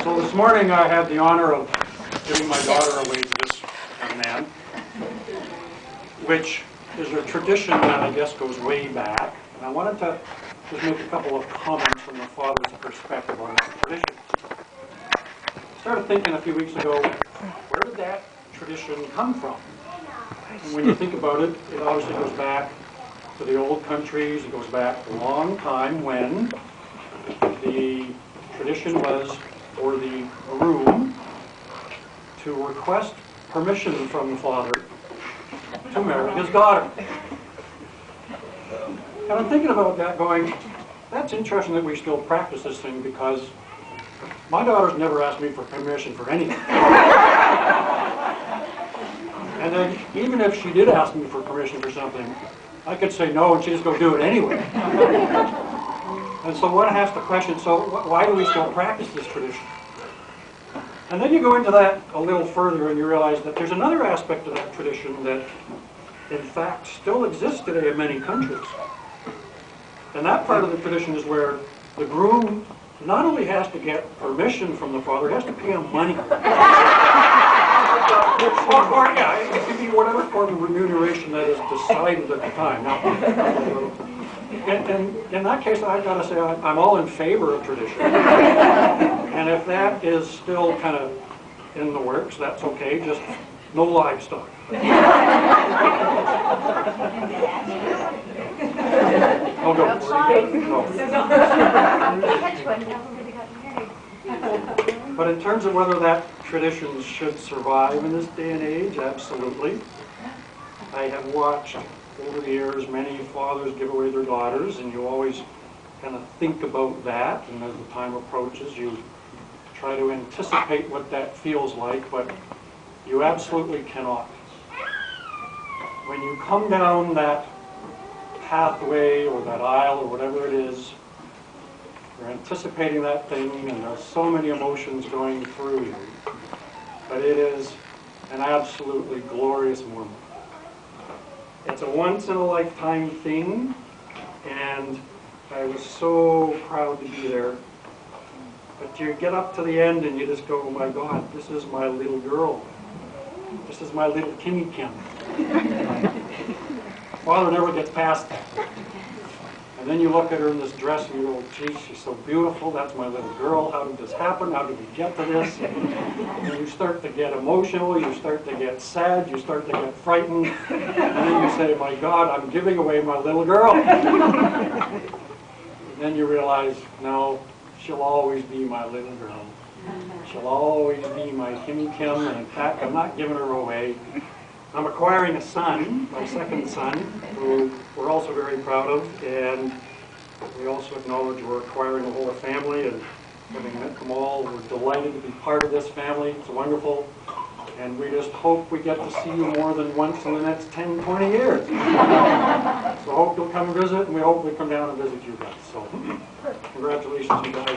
So this morning I had the honor of giving my daughter away to this young man, which is a tradition that I guess goes way back. And I wanted to just make a couple of comments from the father's perspective on that tradition. I started thinking a few weeks ago, where did that tradition come from? And when you think about it, it obviously goes back to the old countries. It goes back a long time when the tradition was for the groom to request permission from the father to marry his daughter. And I'm thinking about that going, that's interesting that we still practice this thing, because my daughter's never asked me for permission for anything. And then even if she did ask me for permission for something, I could say no and she'd just go do it anyway. And so one has to question, so why do we still practice this tradition? And then you go into that a little further and you realize that there's another aspect of that tradition that in fact still exists today in many countries. And that part of the tradition is where the groom not only has to get permission from the father, he has to pay him money. Or it could be whatever form of remuneration that is decided at the time. Now, and in that case, I've got to say I'm all in favor of tradition. And if that is still kind of in the works, that's okay, just no livestock. Oh, go for it. No. But in terms of whether that tradition should survive in this day and age, absolutely. I have watched over the years many fathers give away their daughters, and you always kind of think about that, and as the time approaches you try to anticipate what that feels like, but you absolutely cannot. When you come down that pathway or that aisle or whatever it is, you're anticipating that thing, and there's so many emotions going through you, but it is an absolutely glorious moment. It's a once-in-a-lifetime thing, and I was so proud to be there. But you get up to the end and you just go, oh my God, this is my little girl. This is my little Kimmy Kim. Father never gets past that. And then you look at her in this dress and you go, geez, she's so beautiful. That's my little girl. How did this happen? How did we get to this? And you start to get emotional. You start to get sad. You start to get frightened. And then you say, my God, I'm giving away my little girl. And then you realize, no, she'll always be my little girl. She'll always be my Kimmy Kim. And in fact, I'm not giving her away. I'm acquiring a son, my second son, who we're also very proud of, and we also acknowledge we're acquiring a whole family, and having met them all, we're delighted to be part of this family. It's wonderful, and we just hope we get to see you more than once in the next 10, 20 years. So I hope you'll come and visit, and we hope we come down and visit you guys. So congratulations, you guys.